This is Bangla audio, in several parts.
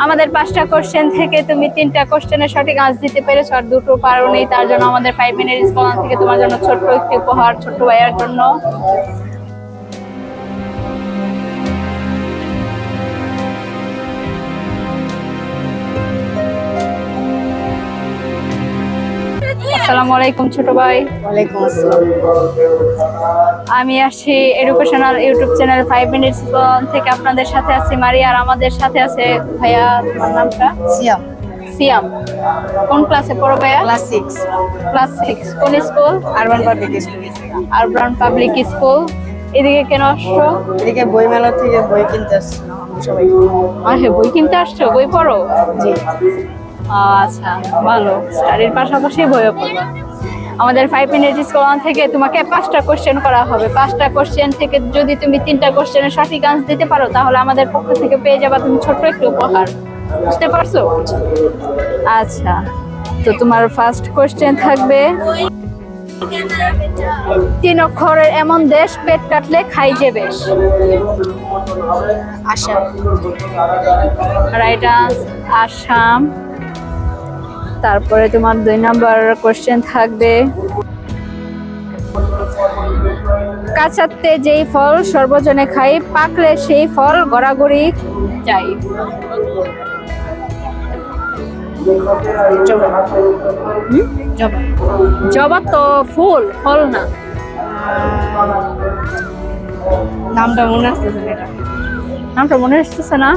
আমাদের 5টা কোশ্চেন থেকে তুমি 3টা কোশ্চেনের সঠিক আনসার দিতে পেরেছো আর 2টো পারোনি, তার জন্য আমাদের 5 মিনিট স্কলার থেকে তোমার জন্য ছোট্ট একটি উপহার ছোট্ট ভাইয়ার জন্য। আসসালামু আলাইকুম ছোট ভাই। ওয়ালাইকুম আসসালাম। আমি আসছি এডুকেশনাল ইউটিউব চ্যানেল 5 মিনিটস থেকে আপনাদের সাথে আছি মারিয়া, আর আমাদের সাথে আছে ভাইয়া। তোমার নামটা? সিয়াম। সিয়াম। কোন ক্লাসে পড়ো ভাইয়া? ক্লাস 6। ক্লাস 6। কোন school? Urban public school. Urban public school. এদিকে কেন আসছো? এদিকে বই মেলা থেকে বই কিনতে আসছি সবাই। বই কিনতে আসছো? বই পড়ো? জি। আচ্ছা, ভালো। স্টাডির পাশাপাশি বইও পড়বা। আমাদের 5 মিনিট স্কলার থেকে তোমাকে 5টা কোশ্চেন করা হবে। 5টা কোশ্চেন থেকে যদি তুমি 3টা কোশ্চেনের সঠিক আনসার দিতে পারো তাহলে আমাদের পক্ষ থেকে পেয়ে যাবে তুমি ছোট্ট একটু উপহার। বুঝতে পারছো? আচ্ছা, তো তোমার ফার্স্ট কোশ্চেন থাকবে 3 অক্ষরের এমন দেশ পেট কাটলে খাই যে বেশ। আসাম। Right answer Assam. তারপরে তোমার 2 নাম্বার কোশ্চেন থাকবে কাঁচাতে যেই ফল সর্বজনে খাই পাকলে সেই ফল গড়াগড়ি চাই। জবা তো ফুল, ফল না। নামটা মনে আসতেছে না। নামটা মনে আসতেছে না?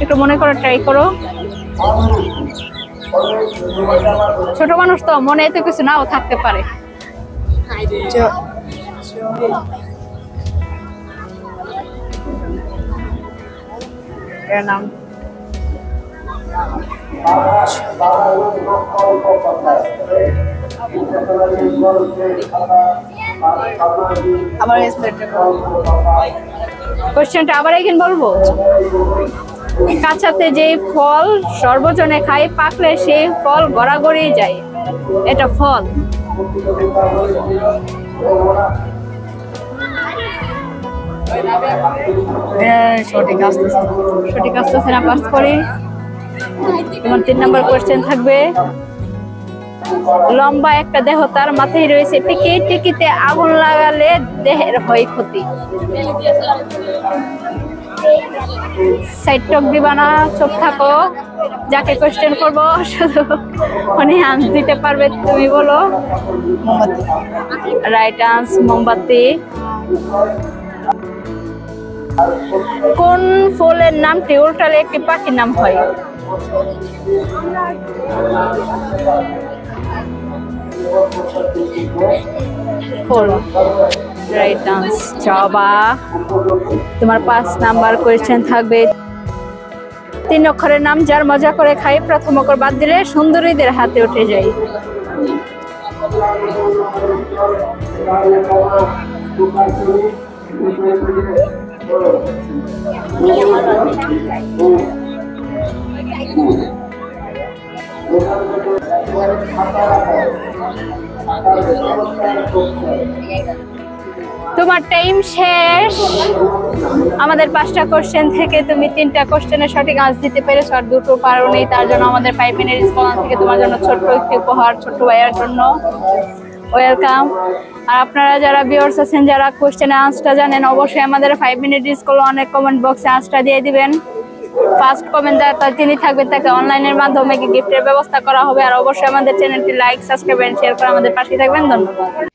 একটু মনে করে ট্রাই করো। ছোট মানুষ তো মনে এত কিছু নাও থাকতে পারে। নাম আবার কোশ্চেনটা আবার একদিন বলবো। কাঁচাতে যেই ফল সর্বজনে খাই পাকলে সেই ফল গড়াগড়ি যায়। এটা ফল। সঠিক আসতেছে না, পাস করি। তোমার 3 নাম্বার কোশ্চেন থাকবে লম্বা একটা দেহ তার মাথায় রয়েছে টিকি, টিকিতে আগুন লাগালে দেহের হয় ক্ষতি। সাইড টক দিবা না, চুপ থাকো। যাকে কোশ্চেন করবো শুধু উনি আনসার দিতে পারবে, তুমি বলো। রাইট আনসার মোমবাতি। কোন ফুলের নামটি উল্টালে একটি পাখির নাম হয়? ফুল। রাইট আনসার জবা। তোমার 5 নাম্বার কোয়েশ্চেন থাকবে 3 অক্ষরের নাম যার মজা করে খাই প্রথম অক্ষর বাদ দিলে সুন্দরীদের হাতে উঠে যায়। তোমার টাইম শেষ। আমাদের 5টা কোশ্চেন থেকে তুমি 3টা কোশ্চেনের সঠিক আনসার দিতে পেরেছো আর 2টো পারোনি, তার জন্য আমাদের 5 মিনিট স্কলার থেকে তোমার জন্য ছোট্ট একটি উপহার ছোট্ট ভাইয়ার জন্য। ওয়েলকাম। আর আপনারা যারা ভিউয়ার্স আছেন যারা কোশ্চেনের আনসারটা জানেন অবশ্যই আমাদের 5 মিনিট স্কলার অনেক কমেন্ট বক্সে আনসারটা দিয়ে দিবেন। ফার্স্ট কমেন্ট যিনি থাকবেন তাকে অনলাইনের মাধ্যমে গিফটের ব্যবস্থা করা হবে। আর অবশ্যই আমাদের চ্যানেলটি লাইক সাবস্ক্রাইব এন্ড শেয়ার করে আমাদের পাশে থাকবেন। ধন্যবাদ।